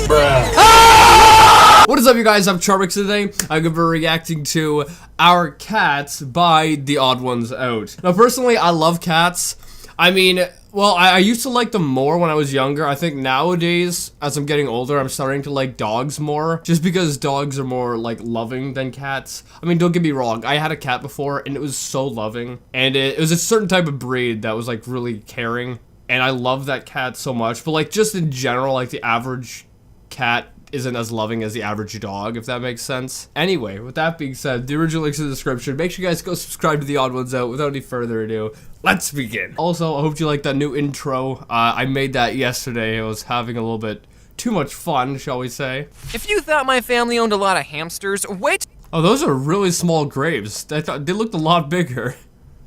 What is up, you guys? I'm Charmx today. I'm gonna be reacting to Our Cats by The Odd Ones Out. Now, personally, I love cats. I mean, well, I used to like them more when I was younger. I think nowadays, as I'm getting older, I'm starting to like dogs more. Just because dogs are more, like, loving than cats. I mean, don't get me wrong. I had a cat before, and it was so loving. And it was a certain type of breed that was, like, really caring. And I love that cat so much. But, like, just in general, like, the average cat isn't as loving as the average dog, if that makes sense. Anyway, with that being said, the original link's in the description. Make sure you guys go subscribe to The Odd Ones Out. Without any further ado, let's begin. Also, I hope you like that new intro. I made that yesterday. I was having a little bit too much fun, shall we say. If you thought my family owned a lot of hamsters, wait Oh, those are really small graves. I thought they looked a lot bigger.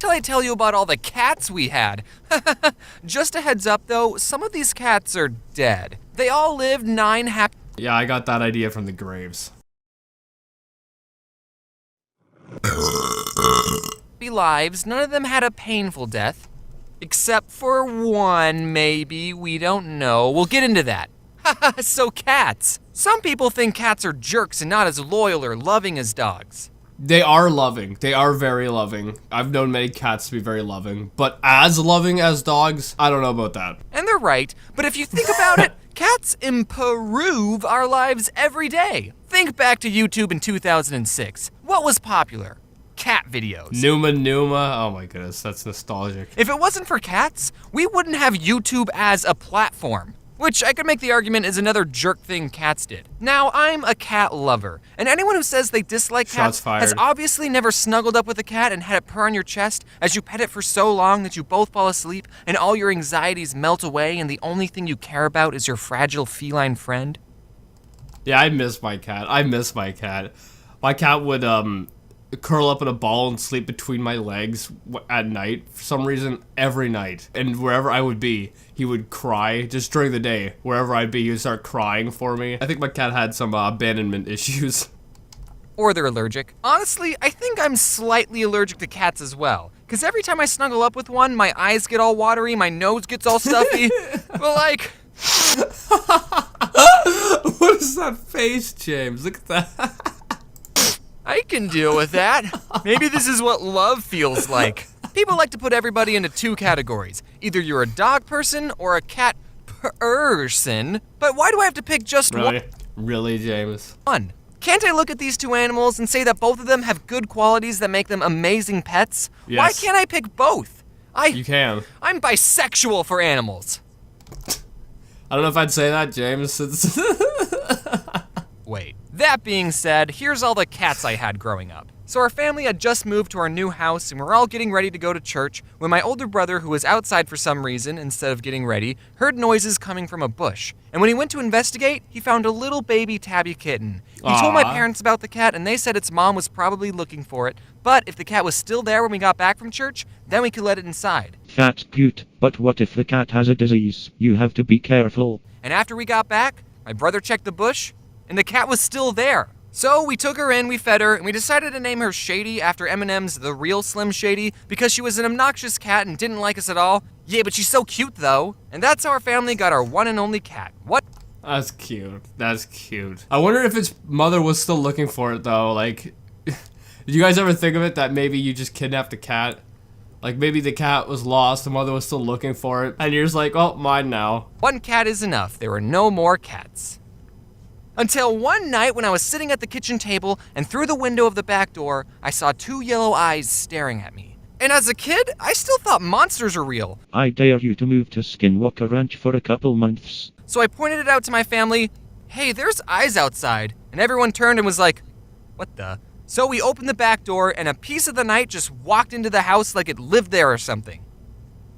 till I tell you about all the cats we had. Just a heads up though, some of these cats are dead. They all lived 9 happy Yeah, I got that idea from the graves. lives. None of them had a painful death. Except for one, maybe. We don't know. We'll get into that. So cats. Some people think cats are jerks and not as loyal or loving as dogs. They are loving. They are very loving. I've known many cats to be very loving. But as loving as dogs, I don't know about that. And they're right, but if you think about it, cats improve our lives every day. Think back to YouTube in 2006. What was popular? Cat videos. Numa. Oh my goodness, that's nostalgic. If it wasn't for cats, we wouldn't have YouTube as a platform. Which I could make the argument is another jerk thing cats did. Now, I'm a cat lover, and anyone who says they dislike Shots cats fired. has obviously never snuggled up with a cat and had it purr on your chest as you pet it for so long that you both fall asleep and all your anxieties melt away and the only thing you care about is your fragile feline friend. Yeah, I miss my cat. My cat would, curl up in a ball and sleep between my legs at night for some reason every night. And wherever I would be, he would cry. Just during the day, wherever I'd be, he would start crying for me. I think my cat had some abandonment issues. Or they're allergic. Honestly, I think I'm slightly allergic to cats as well. Because every time I snuggle up with one, my eyes get all watery, my nose gets all stuffy. But like... What is that face, James? Look at that. I can deal with that. Maybe this is what love feels like. People like to put everybody into 2 categories. Either you're a dog person or a cat person. But why do I have to pick just Really? Really, James? one? Can't I look at these 2 animals and say that both of them have good qualities that make them amazing pets? Yes. Why can't I pick both? You can. I'm bisexual for animals. I don't know if I'd say that, James. Wait. That being said, here's all the cats I had growing up. So our family had just moved to our new house and we're all getting ready to go to church when my older brother, who was outside for some reason instead of getting ready, heard noises coming from a bush. And when he went to investigate, he found a little baby tabby kitten. He told my parents about the cat and they said its mom was probably looking for it, but if the cat was still there when we got back from church, then we could let it inside. That's cute, but what if the cat has a disease? You have to be careful. And after we got back, my brother checked the bush, and the cat was still there. So we took her in, we fed her, and we decided to name her Shady after Eminem's The Real Slim Shady because she was an obnoxious cat and didn't like us at all. Yeah, but she's so cute though. And that's how our family got our one and only cat. What? That's cute. That's cute. I wonder if its mother was still looking for it though. Like, did you guys ever think of it that maybe you just kidnapped a cat? Like maybe the cat was lost, the mother was still looking for it, and you're just like, oh, mine now. One cat is enough. There were no more cats. Until one night when I was sitting at the kitchen table and through the window of the back door, I saw 2 yellow eyes staring at me. And as a kid, I still thought monsters are real. I dare you to move to Skinwalker Ranch for a couple months. So I pointed it out to my family, hey, there's eyes outside. And everyone turned and was like, what the? So we opened the back door and a piece of the night just walked into the house like it lived there or something.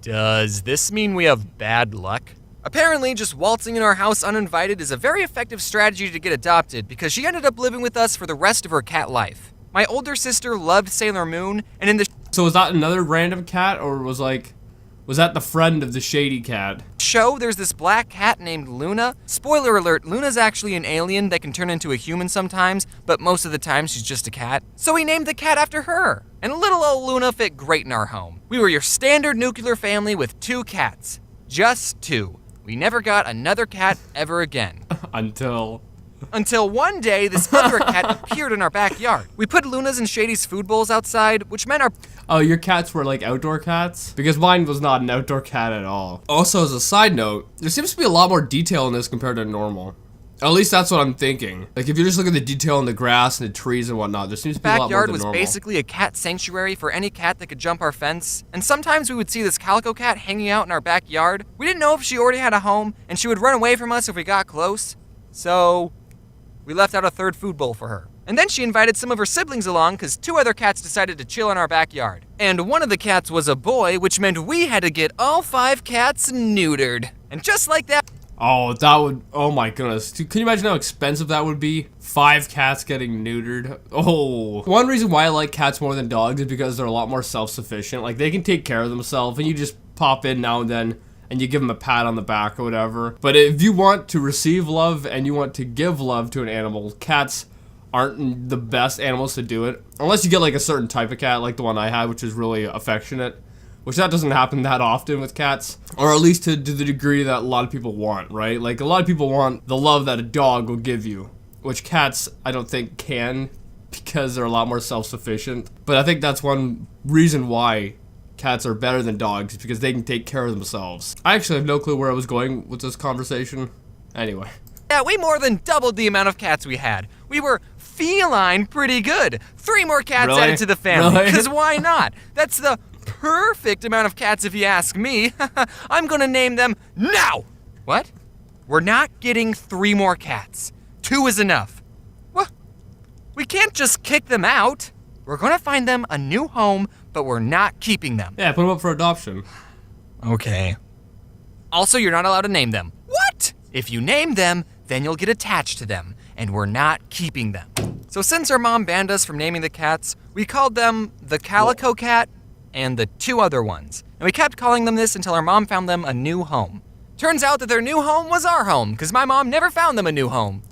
Does this mean we have bad luck? Apparently, just waltzing in our house uninvited is a very effective strategy to get adopted because she ended up living with us for the rest of her cat life. My older sister loved Sailor Moon, and in the So was that another random cat, or was that the friend of the shady cat? show, there's this black cat named Luna. Spoiler alert, Luna's actually an alien that can turn into a human sometimes, but most of the time she's just a cat. So we named the cat after her. And little old Luna fit great in our home. We were your standard nuclear family with 2 cats. Just 2. we never got another cat ever again. Until One day, this other cat appeared in our backyard. We put Luna's and Shady's food bowls outside, which meant our... Oh, your cats were like outdoor cats? Because mine was not an outdoor cat at all. Also, as a side note, there seems to be a lot more detail in this compared to normal. At least that's what I'm thinking. Like, if you just look at the detail in the grass and the trees and whatnot, there seems to be a lot more backyard than was normal. basically a cat sanctuary for any cat that could jump our fence, and sometimes we would see this calico cat hanging out in our backyard. We didn't know if she already had a home, and she would run away from us if we got close. So we left out a third food bowl for her. And then she invited some of her siblings along because 2 other cats decided to chill in our backyard. And one of the cats was a boy, which meant we had to get all 5 cats neutered. And just like that... Oh, that would... Oh my goodness. Can you imagine how expensive that would be? 5 cats getting neutered. Oh. One reason why I like cats more than dogs is because they're a lot more self-sufficient. Like, they can take care of themselves, and you just pop in now and then, and you give them a pat on the back or whatever. But if you want to receive love and you want to give love to an animal, cats aren't the best animals to do it. Unless you get like a certain type of cat, like the one I had, which is really affectionate. Which that doesn't happen that often with cats. Or at least to the degree that a lot of people want, right? Like, a lot of people want the love that a dog will give you. Which cats, I don't think, can. Because they're a lot more self-sufficient. But I think that's one reason why cats are better than dogs. Because they can take care of themselves. I actually have no clue where I was going with this conversation. Anyway. Yeah, we more than doubled the amount of cats we had. We were feline pretty good. 3 more cats Really? added to the family. Really? Because why not? That's the perfect amount of cats if you ask me. I'm gonna name them now. What? We're not getting 3 more cats. 2 is enough. Well, we can't just kick them out. We're gonna find them a new home, but we're not keeping them. Yeah, put them up for adoption. Okay. Also, you're not allowed to name them. What? If you name them, then you'll get attached to them, and we're not keeping them. So since our mom banned us from naming the cats, we called them the Calico Cat and the 2 other ones. And we kept calling them this until our mom found them a new home. Turns out that their new home was our home, because my mom never found them a new home.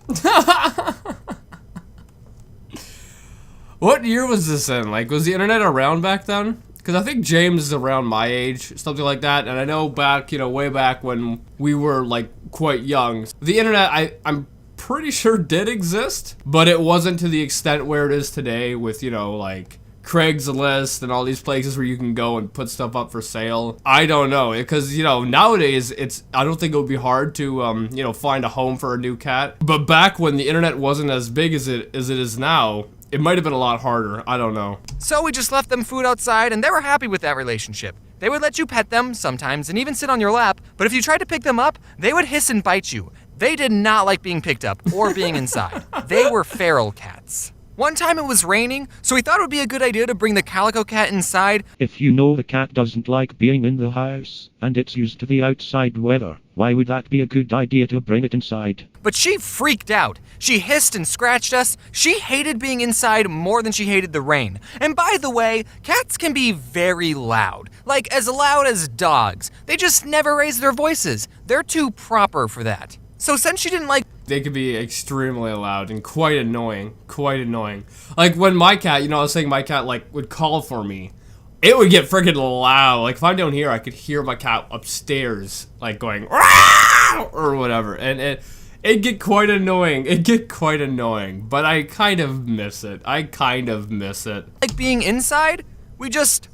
What year was this in? Like, was the internet around back then? Because I think James is around my age, something like that. And I know back, way back when we were, like, quite young. The internet, I'm pretty sure did exist, but it wasn't to the extent where it is today with, like, Craigslist and all these places where you can go and put stuff up for sale. I don't know, because, nowadays, I don't think it would be hard to, find a home for a new cat. But back when the internet wasn't as big as it is now, it might have been a lot harder. I don't know. So we just left them food outside, and they were happy with that relationship. They would let you pet them sometimes and even sit on your lap, but if you tried to pick them up, they would hiss and bite you. They did not like being picked up or being inside. They were feral cats. One time it was raining, so we thought it would be a good idea to bring the Calico Cat inside. If you know the cat doesn't like being in the house, and it's used to the outside weather, why would that be a good idea to bring it inside? But she freaked out. She hissed and scratched us. She hated being inside more than she hated the rain. And by the way, cats can be very loud. Like as loud as dogs. They just never raise their voices. They're too proper for that. So since she didn't like... They could be extremely loud and quite annoying. Quite annoying. Like when my cat, I was saying my cat like would call for me. It would get freaking loud. Like if I'm down here, I could hear my cat upstairs like going "Rah!" or whatever. And it'd get quite annoying. It'd get quite annoying. But I kind of miss it. Like being inside, we just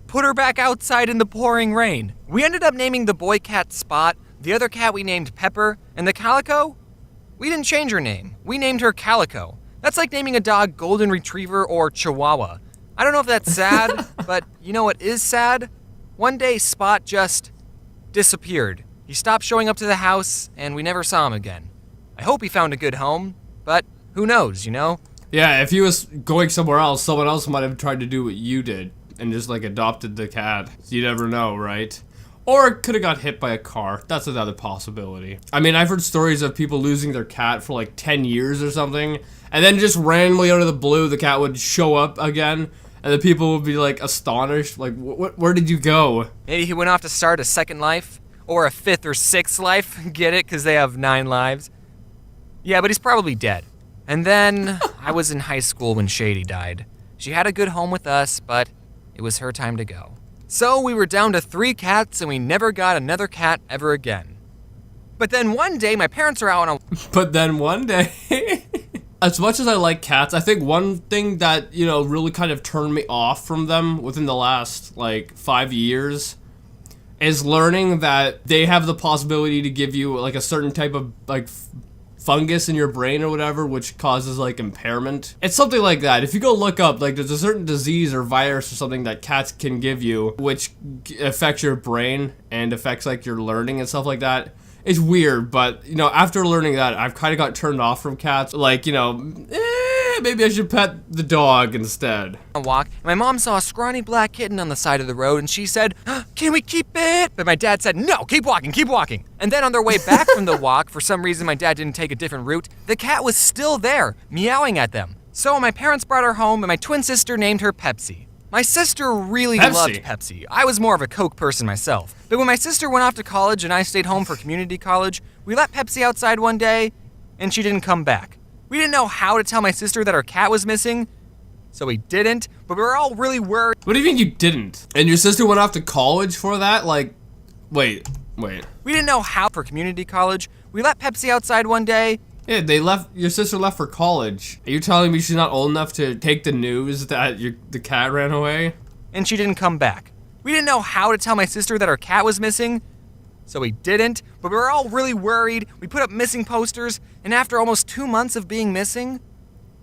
put her back outside in the pouring rain. We ended up naming the boy cat Spot. The other cat we named Pepper. And the Calico? We didn't change her name. We named her Calico. That's like naming a dog Golden Retriever or Chihuahua. I don't know if that's sad, but you know what is sad? One day Spot just disappeared. He stopped showing up to the house, and we never saw him again. I hope he found a good home, but who knows, Yeah, if he was going somewhere else, someone else might have tried to do what you did and just like adopted the cat. You never know, right? Or it could have got hit by a car. That's another possibility. I mean, I've heard stories of people losing their cat for like 10 years or something, and then just randomly out of the blue, the cat would show up again, and the people would be like astonished, like, where did you go? Maybe he went off to start a second life, or a 5th or 6th life. Get it? Because they have 9 lives. Yeah, but he's probably dead. And then I was in high school when Shady died. She had a good home with us, but it was her time to go. So we were down to 3 cats, and we never got another cat ever again. But then one day, my parents are out on a But then one day, as much as I like cats, I think one thing that, you know, really kind of turned me off from them within the last, like, 5 years is learning that they have the possibility to give you, like, a certain type of, like, fungus in your brain or whatever, which causes, like, impairment. It's something like that. If you go look up, like, there's a certain disease or virus or something that cats can give you, which affects your brain and affects, like, your learning and stuff like that. It's weird, but, you know, after learning that, I've kind of got turned off from cats. Like, you know, maybe I should pet the dog instead. walk, and my mom saw a scrawny black kitten on the side of the road, and she said, "Can we keep it?" But my dad said, "No, keep walking, keep walking." And then on their way back from the walk, for some reason my dad didn't take a different route, the cat was still there, meowing at them. So my parents brought her home, and my twin sister named her Pepsi. My sister really loved Pepsi. I was more of a Coke person myself. But when my sister went off to college and I stayed home for community college, we let Pepsi outside one day, and she didn't come back. We didn't know how to tell my sister that our cat was missing, so we didn't, but we were all really worried. What do you mean you didn't? And your sister went off to college for that? Like, wait. We didn't know how for community college. We let Pepsi outside one day. Yeah, your sister left for college. Are you telling me she's not old enough to take the news that the cat ran away? And she didn't come back. We didn't know how to tell my sister that our cat was missing, so we didn't, but we were all really worried. We put up missing posters, and after almost 2 months of being missing,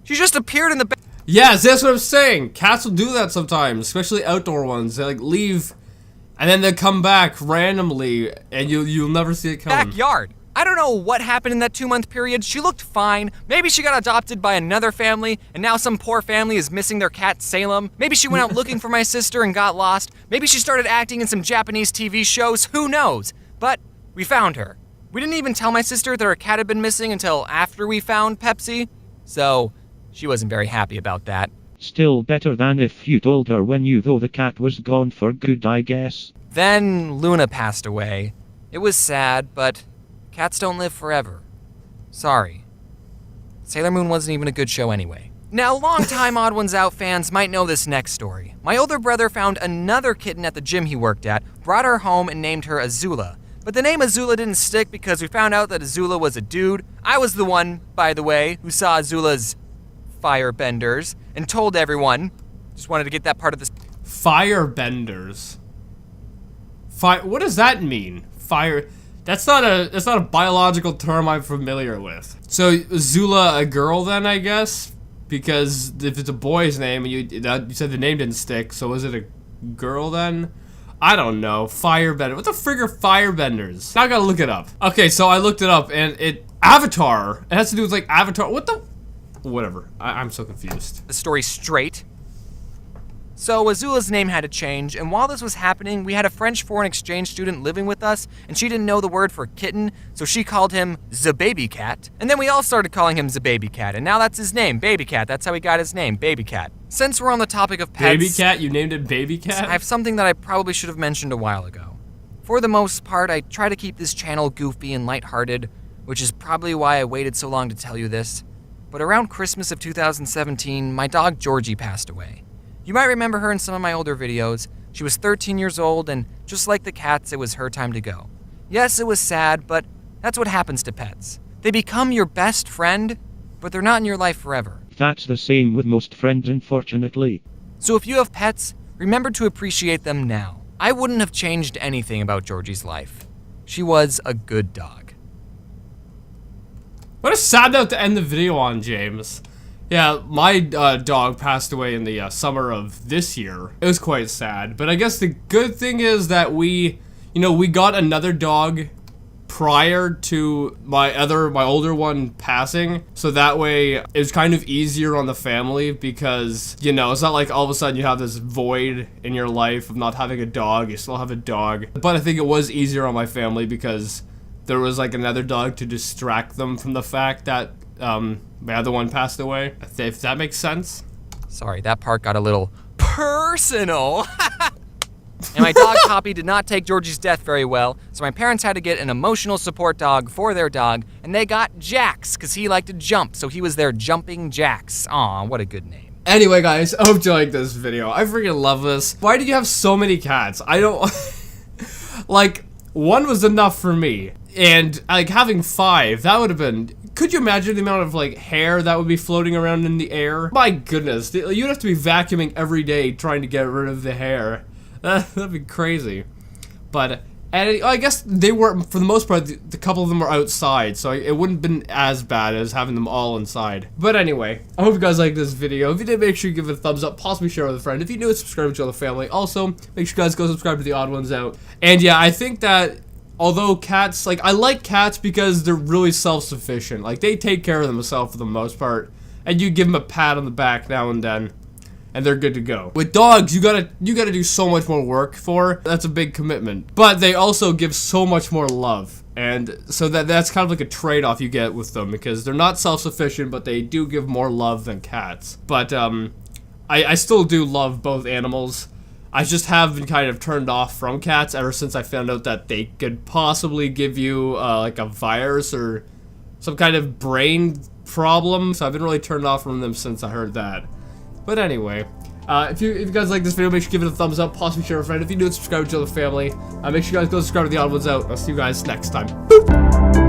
she just appeared in the bed. Yes, that's what I'm saying. Cats will do that sometimes, especially outdoor ones. They, like, leave, and then they come back randomly, and you'll never see it coming. Backyard. I don't know what happened in that 2-month period. She looked fine. Maybe she got adopted by another family, and now some poor family is missing their cat Salem. Maybe she went out looking for my sister and got lost. Maybe she started acting in some Japanese TV shows. Who knows? But we found her. We didn't even tell my sister that her cat had been missing until after we found Pepsi, so she wasn't very happy about that. Still better than if you told her when you thought the cat was gone for good, I guess. Then Luna passed away. It was sad, but cats don't live forever. Sorry. Sailor Moon wasn't even a good show anyway. Now, longtime Odd Ones Out fans might know this next story. My older brother found another kitten at the gym he worked at, brought her home, and named her Azula. But the name Azula didn't stick because we found out that Azula was a dude. I was the one, by the way, who saw Azula's firebenders and told everyone. Just wanted to get that part of this. Firebenders. What does that mean? Fire. That's not a biological term I'm familiar with. So Azula a girl then, I guess, because if it's a boy's name and you said the name didn't stick, so is it a girl then? I don't know. Firebender. What the frig are firebenders? Now I gotta look it up. Okay, so I looked it up and Avatar. It has to do with like Avatar. What the? Whatever. I'm so confused. The story straight. So Azula's name had to change, and while this was happening, we had a French foreign exchange student living with us, and she didn't know the word for kitten, so she called him the baby cat. And then we all started calling him the baby cat, and now that's his name, Baby Cat. That's how he got his name, Baby Cat. Since we're on the topic of pets, Baby Cat? You named it Baby Cat? I have something that I probably should have mentioned a while ago. For the most part, I try to keep this channel goofy and lighthearted, which is probably why I waited so long to tell you this. But around Christmas of 2017, my dog Georgie passed away. You might remember her in some of my older videos. She was 13 years old, and just like the cats, it was her time to go. Yes, it was sad, but that's what happens to pets. They become your best friend, but they're not in your life forever. That's the same with most friends, unfortunately. So if you have pets, remember to appreciate them now. I wouldn't have changed anything about Georgie's life. She was a good dog. What a sad note to end the video on, James. Yeah, my dog passed away in the summer of this year. It was quite sad, but I guess the good thing is that we got another dog prior to my older one passing, so that way it was kind of easier on the family because, it's not like all of a sudden you have this void in your life of not having a dog. You still have a dog, but I think it was easier on my family because there was like another dog to distract them from the fact that my other one passed away, if that makes sense. Sorry, that part got a little personal. And my dog Poppy did not take Georgie's death very well, so my parents had to get an emotional support dog for their dog, and they got Jax, because he liked to jump, so he was their Jumping Jax. Aw, what a good name. Anyway, guys, I hope you liked this video. I freaking love this. Why do you have so many cats? I don't... like, one was enough for me. And like having 5, that would have been. Could you imagine the amount of like hair that would be floating around in the air? My goodness, you'd have to be vacuuming every day trying to get rid of the hair. That'd be crazy. But and I guess they were, for the most part, the couple of them were outside, so it wouldn't have been as bad as having them all inside. But anyway, I hope you guys liked this video. If you did, make sure you give it a thumbs up, possibly share with a friend. If you're new, subscribe to the family. Also, make sure you guys go subscribe to the Odd Ones Out. And yeah, I think that although cats, like, I like cats because they're really self-sufficient. Like, they take care of themselves for the most part. And you give them a pat on the back now and then, and they're good to go. With dogs, you gotta do so much more work for. That's a big commitment. But they also give so much more love. And so that's kind of like a trade-off you get with them, because they're not self-sufficient, but they do give more love than cats. But, I still do love both animals. I just have been kind of turned off from cats ever since I found out that they could possibly give you, like a virus or some kind of brain problem. So I've been really turned off from them since I heard that. But anyway, if you guys like this video, make sure you give it a thumbs up, possibly share with a friend. If you do, subscribe to the family. Make sure you guys go subscribe to the Odd Ones Out. I'll see you guys next time. Boop.